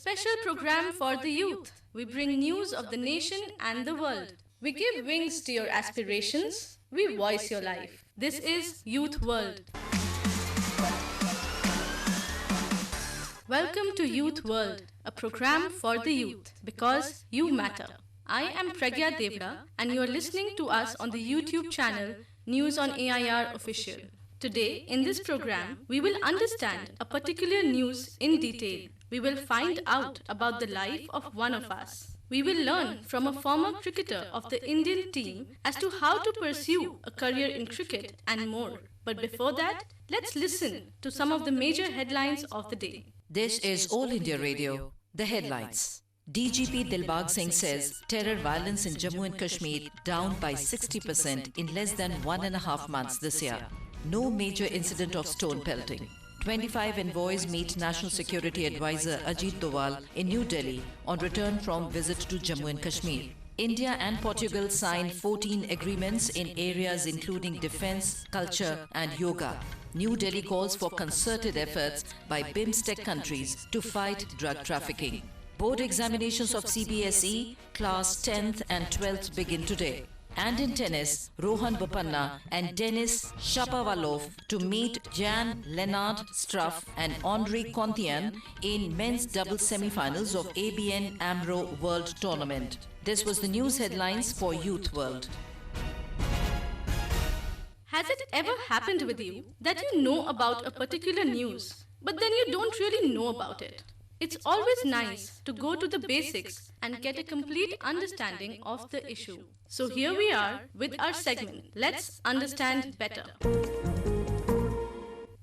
special program for the youth. We bring news of the nation and the world. We give wings to your aspirations. We voice your life. This is Youth World. Welcome to Youth World, a program for the youth, because you matter. I am Pragya Devra and you are listening to us on the YouTube channel News on AIR Official. Today, in this program, we will understand a particular news in detail. We will find out about the life of one of us. We will learn from a former cricketer of the Indian team as to how to pursue a career in cricket and more. But before that, let's listen to some of the major headlines of the day. This is All India Radio. The headlines. DGP Dilbag Singh says terror violence in Jammu and Kashmir down by 60% in less than 1.5 months this year. No major incident of stone pelting. 25 envoys meet National Security Advisor Ajit Doval in New Delhi on return from visit to Jammu and Kashmir. India and Portugal signed 14 agreements in areas including defence, culture and yoga. New Delhi calls for concerted efforts by BIMSTEC countries to fight drug trafficking. Board examinations of CBSE class 10th and 12th begin today. And in tennis, Rohan Bopanna and Denis Shapovalov to meet Jan-Lennard Struff and Andrei Konthian in men's doubles semi-finals of ABN AMRO World Tournament. This was the news headlines for Youth World. Has it ever happened with you that you know about a particular news, but then you don't really know about it? It's always nice to go to the basics and get a complete understanding of the issue. So here we are with our segment, Let's Understand Better.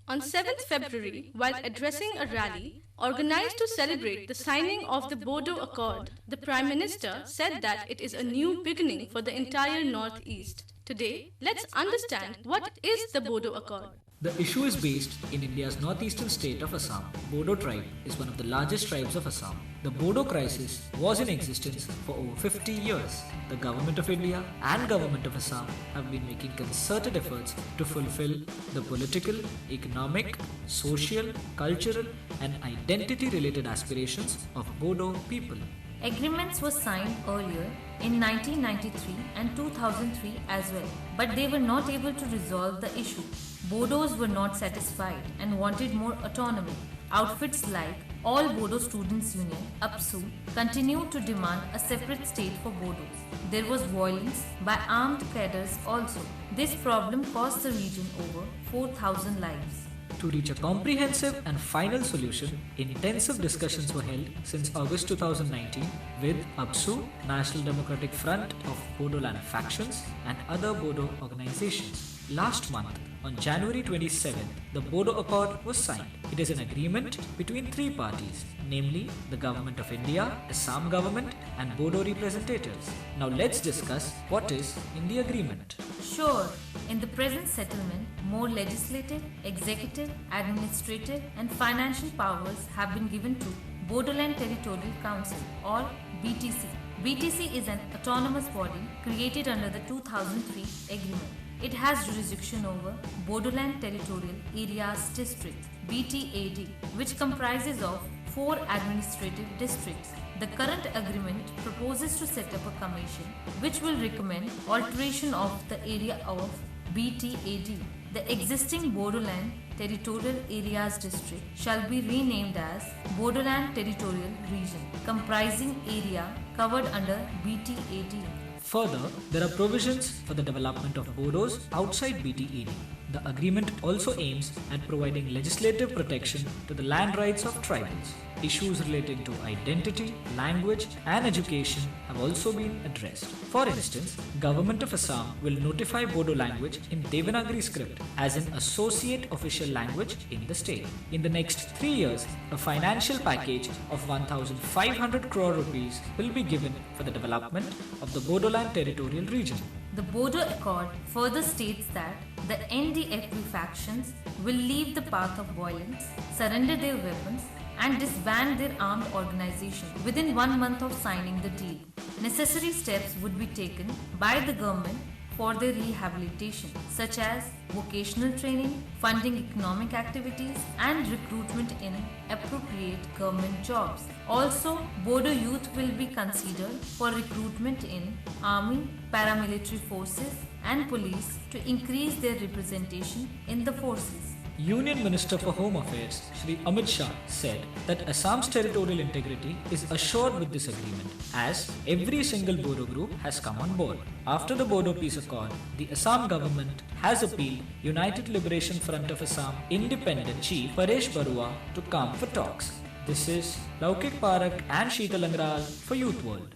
On 7th February, while addressing a rally organized to celebrate the signing of the Bodo Accord, the Prime Minister said that it is a new beginning for the entire Northeast. Today, let's understand what is the Bodo Accord. The issue is based in India's northeastern state of Assam. Bodo tribe is one of the largest tribes of Assam. The Bodo crisis was in existence for over 50 years. The Government of India and Government of Assam have been making concerted efforts to fulfill the political, economic, social, cultural and identity-related aspirations of Bodo people. Agreements were signed earlier in 1993 and 2003 as well, but they were not able to resolve the issue. Bodos were not satisfied and wanted more autonomy. Outfits like All Bodo Students Union, APSU, continued to demand a separate state for Bodos. There was violence by armed cadres also. This problem cost the region over 4,000 lives. To reach a comprehensive and final solution, intensive discussions were held since August 2019 with APSU, National Democratic Front of Bodoland Factions and other Bodo organizations. Last month, on January 27th, the Bodo Accord was signed. It is an agreement between three parties, namely the Government of India, Assam Government and Bodo representatives. Now let's discuss what is in the agreement. Sure, in the present settlement, more legislative, executive, administrative and financial powers have been given to Bodoland Territorial Council or BTC. BTC is an autonomous body created under the 2003 agreement. It has jurisdiction over Bodoland Territorial Areas District (BTAD), which comprises of 4 administrative districts. The current agreement proposes to set up a commission which will recommend alteration of the area of BTAD. The existing Bodoland Territorial Areas District shall be renamed as Bodoland Territorial Region, comprising area covered under BTAD. Further, there are provisions for the development of Bodos outside BTAD. The agreement also aims at providing legislative protection to the land rights of tribals. Issues relating to identity, language and education have also been addressed. For instance, Government of Assam will notify Bodo language in Devanagari script as an associate official language in the state. In the next 3 years, a financial package of 1,500 crore rupees will be given for the development of the Bodoland Territorial Region. The Bodo Accord further states that the NDFB factions will leave the path of violence, surrender their weapons and disband their armed organization within 1 month of signing the deal. Necessary steps would be taken by the government for their rehabilitation, such as vocational training, funding economic activities, and recruitment in appropriate government jobs. Also, Bodo youth will be considered for recruitment in army, paramilitary forces, and police to increase their representation in the forces. Union Minister for Home Affairs, Shri Amit Shah, said that Assam's territorial integrity is assured with this agreement, as every single Bodo group has come on board. After the Bodo Peace Accord, the Assam government has appealed United Liberation Front of Assam Independent Chief Paresh Barua to come for talks. This is Laukik Parak and Sheetal Angral for Youth World.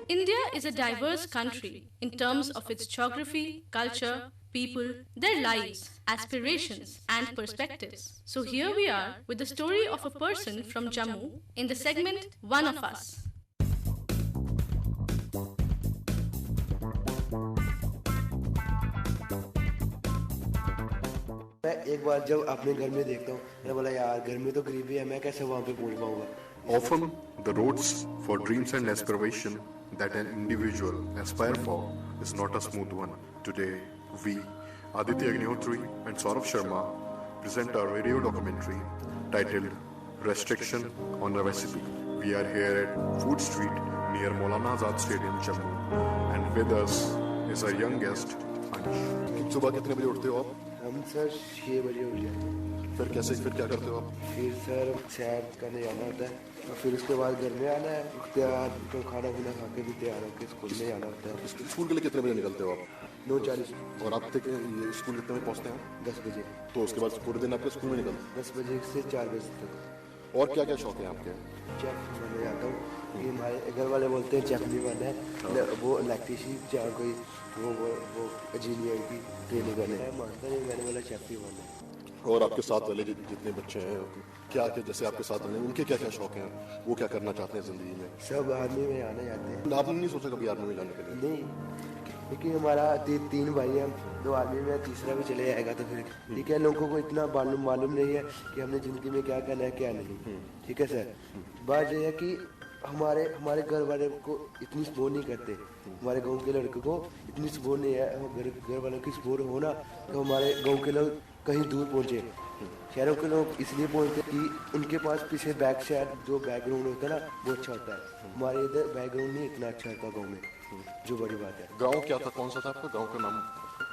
India is a diverse country in terms of its geography, culture, people, their lives, aspirations, and perspectives. So here we are with the story of a person from Jammu in the segment One of Us. मैं एक बार जब अपने घर में देखता हूँ मैं बोला यार घर में तो गरीबी है मैं कैसे वहाँ पे पहुँच पाऊँगा. Often, the roads for dreams and aspiration that an individual aspire for is not a smooth one. Today, we, Aditya Agnihotri and Saurabh Sharma, present our radio documentary titled Restriction on a Recipe. We are here at Food Street near Maulana Azad Stadium, Jammu, and with us is our young guest, Anish. सुबह कितने बजे उठते हो आप? हम sir 6 बजे उठ जाते हैं. फिर क्या करते हो आप? फिर सर सैर करने जाना होता है और फिर उसके बाद घर में आना है. तैयार तो खाना खुना खा के भी तैयार होकर स्कूल में जाना होता है. स्कूल के लिए कितने बजे निकलते हो आप? 9:40. और आप तक ये स्कूल कितने बजे पहुँचते हैं? 10 बजे. तो उसके बाद पूरे दिन आपके स्कूल में निकलते हैं? 10 बजे से 4 बजे तक. और क्या क्या शौक है आपके? चेफ बनने जाता हूँ. ये हमारे घर वाले बोलते हैं चेफ नहीं बनना है, वो इलेक्ट्रीशियन चाहे कोई वो इंजीनियर की ट्रेनिंग करने है. मानता नहीं, मैंने बोला चेफ ही बनना है. और आपके साथ वाले जितने बच्चे हैं क्या क्या जैसे आपके साथ वाले उनके क्या क्या शौक हैं? वो क्या करना चाहते हैं जिंदगी में? सब आर्मी में आना चाहते हैं. आपने नहीं सोचा कभी आर्मी में जाने के लिए? नहीं, क्योंकि हमारा 3 भाई हैं, 2 आर्मी में, तीसरा भी चले जाएगा तो फिर ठीक है. लोगों को इतना मालूम नहीं है कि हमने ज़िंदगी में क्या करना है क्या नहीं. ठीक है सर. बात यह है कि हमारे घर वाले को इतनी सपोर्ट नहीं करते. हमारे गांव के लड़कों को इतनी सपोर्ट नहीं है. घर वालों की सपोर्ट हो ना तो हमारे गांव के लोग कहीं दूर पहुँचे. शहरों के लोग इसलिए पहुँचते कि उनके पास पीछे जो बैकग्राउंड होता है ना वो अच्छा होता है. हमारे इधर बैकग्राउंड नहीं इतना अच्छा होता गाँव में, जो बड़ी बात है. गाँव क्या था? कौन सा था आपका गाँव का नाम?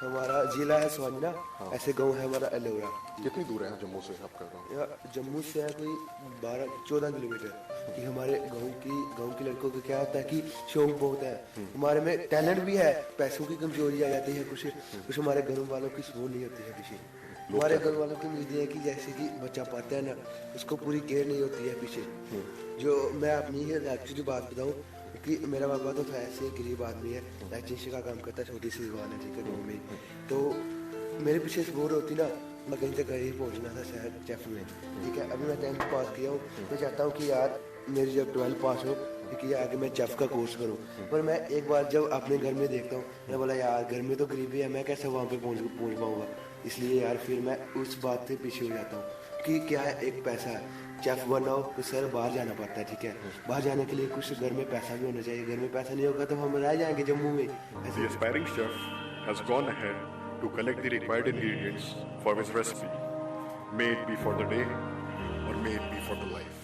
हमारा जिला है स्वांजना. ऐसे गांव है हमारा अलोरा. कितनी दूर है जम्मू से आपका गाँव? जम्मू से है कोई 12-14 किलोमीटर. कि हमारे गांव के लड़कों को क्या होता है कि शौक बहुत है. हमारे में टैलेंट भी है, पैसों की कमजोरी आ जाती है. कुछ हमारे घर वालों की सपोर्ट नहीं होती है पीछे. हमारे घर वालों की उम्मीद है कि जैसे कि बच्चा पाता है ना उसको पूरी केयर नहीं होती है पीछे. जो मैं अपनी ही एक्चुअली बात बताऊँ कि मेरा पापा तो ऐसे गरीब आदमी है, इलेक्ट्रीशियन का काम करता है, छोटी सी दुकान है ठीक है गाँव में. तो मेरे पीछे सपोर्ट होती ना मैं कहीं तक कहीं पहुँचना था शहर चेफ में. ठीक है. अभी मैं 10th पास किया हूँ. मैं चाहता हूँ कि यार मेरी जब 12th पास हो कि आगे मैं चेफ का कोर्स करूँ. पर मैं एक बार जब अपने घर में देखता हूँ मैं बोला यार घर में तो गरीबी है मैं कैसे वहाँ पे पहुँच पाऊँगा. इसलिए यार फिर मैं उस बात से पीछे हो जाता हूँ कि क्या है एक पैसा है. चेफ बनना हो तो सर बाहर जाना पड़ता है. ठीक है. बाहर जाने के लिए कुछ घर में पैसा भी होना चाहिए. घर में पैसा नहीं होगा तो हम रह जाएंगे जम्मू में. The aspiring chef has gone ahead to collect the required ingredients for his recipe. May it be for the day or may it be for the life.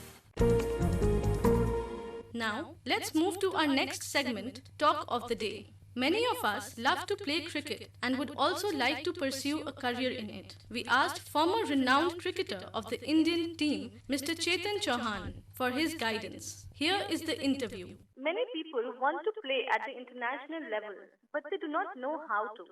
Now, let's move to our next segment, Talk of the Day. Many of us love to play cricket and would also like to pursue a career in it. We asked former renowned cricketer of the Indian team, Mr. Chetan Chauhan, for his guidance. Here is the interview. Many people want to play at the international level, but they do not know how to.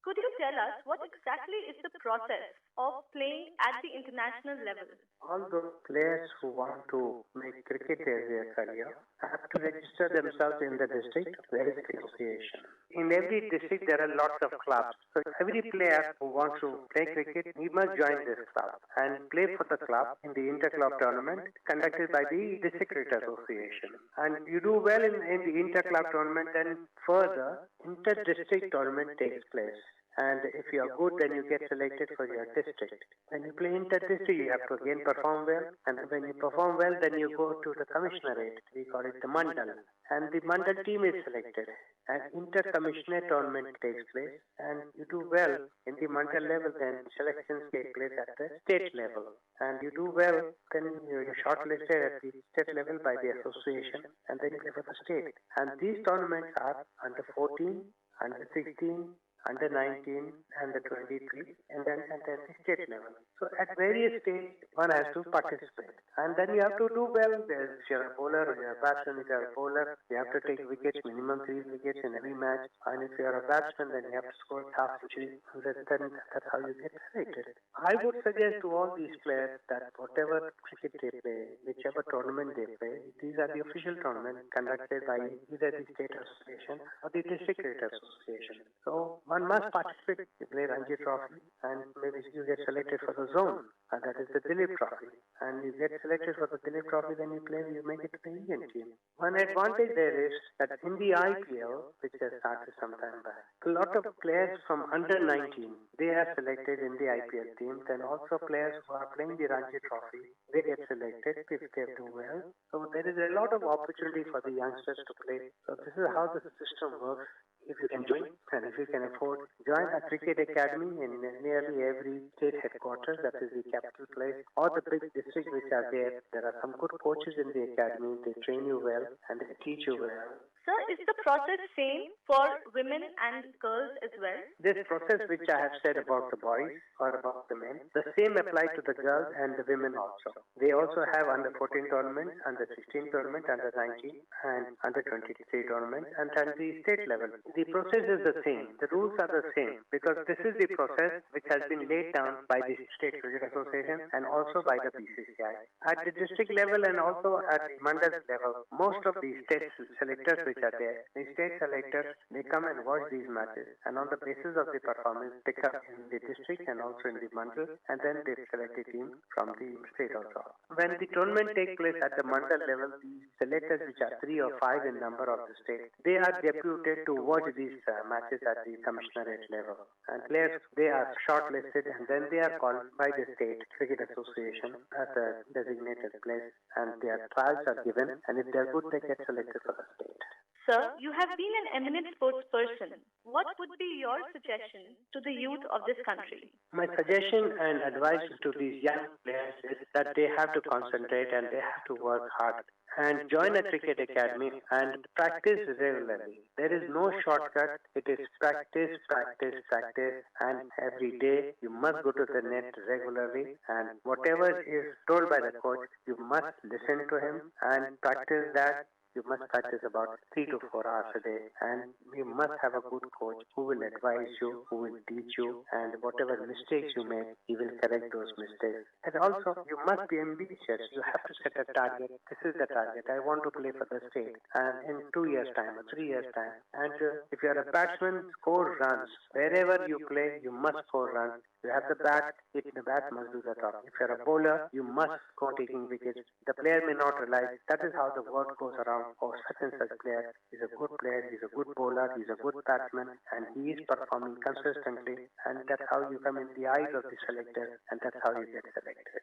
Could you tell us what exactly is the process of playing at the international level? All those players who want to make cricket as their career have to register themselves in the district welfare association. In every district there are lots of clubs. So every player who wants to play cricket, he must join this club and play for the club in the inter-club tournament conducted by the district cricket association. And you do well in the inter-club tournament, and further inter-district tournament takes place. And if you are good, then you get selected for your district. When you play inter-district, you have to again perform well. And when you perform well, then you go to the commissionerate. We call it the mandal. And the mandal team is selected. An inter-commissioner tournament takes place. And you do well in the mandal level, then selections take place at the state level. And you do well, then you're shortlisted at the state level by the association, and then you play for the state. And these tournaments are under 14, under 16, under 19, under 23, and then at the state level. So at various stages, one has to participate. And then you have to do well. If you're a bowler, or you're a batsman, if you're a bowler, you have to take wickets, minimum 3 wickets in every match. And if you're a batsman, then you have to score half century. Then that's how you get selected. I would suggest to all these players that whatever cricket they play, whichever tournament they play, these are the official tournaments conducted by either the state association or the district cricket association. So one must participate. You play Ranji Trophy, and maybe you get selected for the zone, and that is the Dilip Trophy. And you get selected for the Dilip Trophy, then you make it to the Indian team. One advantage there is that in the IPL, which has started some time back, a lot of players from under 19, they are selected in the IPL team. Then also players who are playing the Ranji Trophy, they get selected if they do well. So there is a lot of opportunity for the youngsters to play. So this is how the system works. If you can join, and if you can afford, join a cricket academy in nearly every state headquarters, that is the capital place, or the big districts which are there. There are some good coaches in the academy. They train you well and they teach you well. Sir, is the process same for women and girls as well? This process which I have said about the boys or about the men, the same applies to the girls and the women also. They also have under 14 tournaments, under 16 tournament, under 19 and under 23 tournaments, and at the state level. The process is the same. The rules are the same because this is the process which has been laid down by the State Cricket Association and also by the BCCI. At the district level and also at the mandal level, most of the state selectors which are there, the state selectors, they come and watch these matches, and on the basis of the performance, pick up in the district and also in the mandal, and then they select a team from the state also. When the tournament takes place at the mandal level, the selectors, which are 3 or 5 in number of the state, they are deputed to watch these matches at the commissionerate level. And players, they are shortlisted, and then they are called by the State Cricket Association at a designated place, and their trials are given, and if they are good, they get selected for the state. Sir, you have been an eminent sports person. What would be your suggestion to the youth of this country? My suggestion and advice to these young players is that they have to concentrate and they have to work hard and join a cricket academy and practice regularly. There is no shortcut. It is practice, practice, practice, and every day you must go to the net regularly, and whatever is told by the coach, you must listen to him and practice that. You must practice about 3 to 4 hours a day, and you must have a good coach who will advise you, who will teach you, and whatever mistakes you make, he will correct those mistakes. And also, you must be ambitious. You have to set a target. This is the target. I want to play for the state, and in 2 years' time or 3 years' time. And if you are a batsman, score runs. Wherever you play, you must score runs. You have the bat, the bat must do the job. If you're a bowler, you must go taking wickets. The player may not realize that is how the word goes around. Oh, such and such player is a good player, he's a good bowler, he's a good batsman, and he is performing consistently. And that's how you come in the eyes of the selector, and that's how you get selected.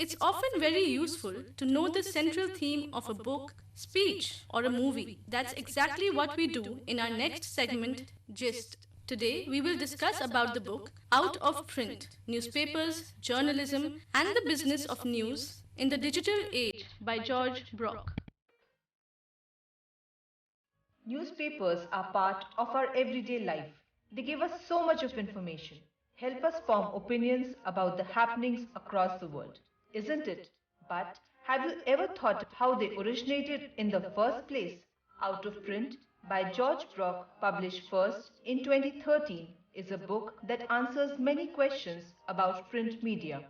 It's often very useful to know the central theme of a book, speech, or a movie. That's exactly what we do in our next segment, Gist. Today, we will discuss about the book Out of Print, Newspapers, Journalism, and the Business of News in the Digital Age by George Brock. Newspapers are part of our everyday life. They give us so much of information, help us form opinions about the happenings across the world, isn't it? But have you ever thought how they originated in the first place? Out of Print by George Brock, published first in 2013, is a book that answers many questions about print media.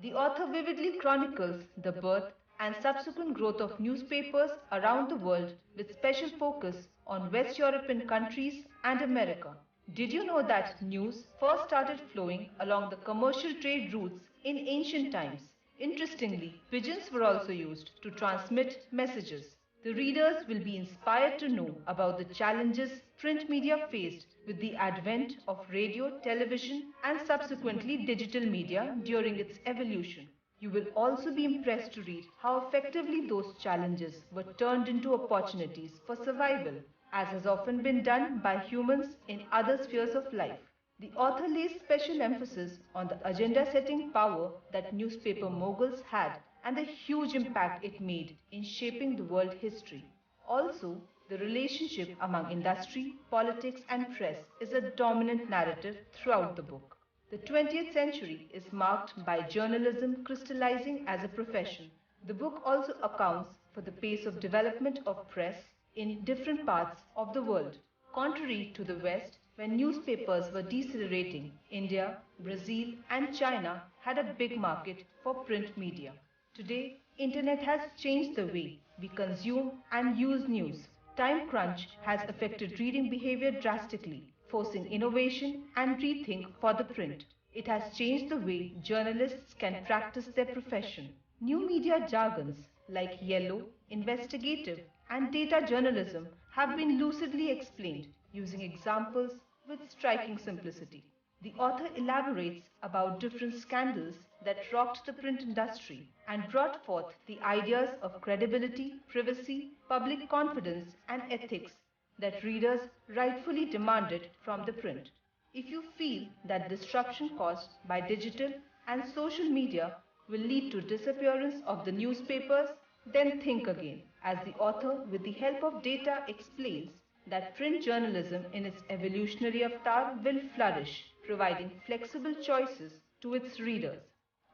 The author vividly chronicles the birth and subsequent growth of newspapers around the world with special focus on West European countries and America. Did you know that news first started flowing along the commercial trade routes in ancient times? Interestingly, pigeons were also used to transmit messages. The readers will be inspired to know about the challenges print media faced with the advent of radio, television, and subsequently digital media during its evolution. You will also be impressed to read how effectively those challenges were turned into opportunities for survival, as has often been done by humans in other spheres of life. The author lays special emphasis on the agenda-setting power that newspaper moguls had and the huge impact it made in shaping the world history. Also, the relationship among industry, politics, and press is a dominant narrative throughout the book. The 20th century is marked by journalism crystallizing as a profession. The book also accounts for the pace of development of press in different parts of the world. Contrary to the West, when newspapers were decelerating, India, Brazil, and China had a big market for print media. Today, Internet has changed the way we consume and use news. Time crunch has affected reading behavior drastically, forcing innovation and rethink for the print. It has changed the way journalists can practice their profession. New media jargons like yellow, investigative, and data journalism have been lucidly explained using examples with striking simplicity. The author elaborates about different scandals that rocked the print industry and brought forth the ideas of credibility, privacy, public confidence, and ethics that readers rightfully demanded from the print. If you feel that disruption caused by digital and social media will lead to disappearance of the newspapers, then think again, as the author, with the help of data, explains that print journalism in its evolutionary avatar will flourish, providing flexible choices to its readers.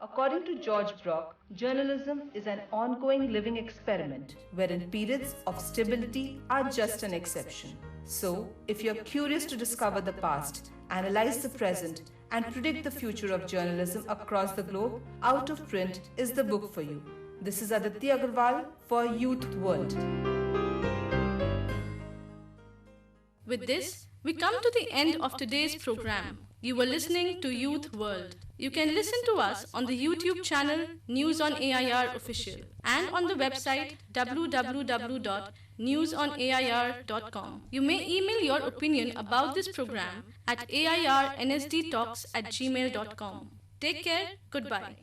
According to George Brock, journalism is an ongoing living experiment wherein periods of stability are just an exception. So, if you're curious to discover the past, analyze the present, and predict the future of journalism across the globe, Out of Print is the book for you. This is Aditi Agarwal for Youth World. With this, we come to the end of today's program. You were listening to Youth World. You can listen to us on the YouTube channel News on AIR Official and on the website www.newsonair.com. You may email your opinion about this program at airnsdtalks@gmail.com. Take care. Goodbye.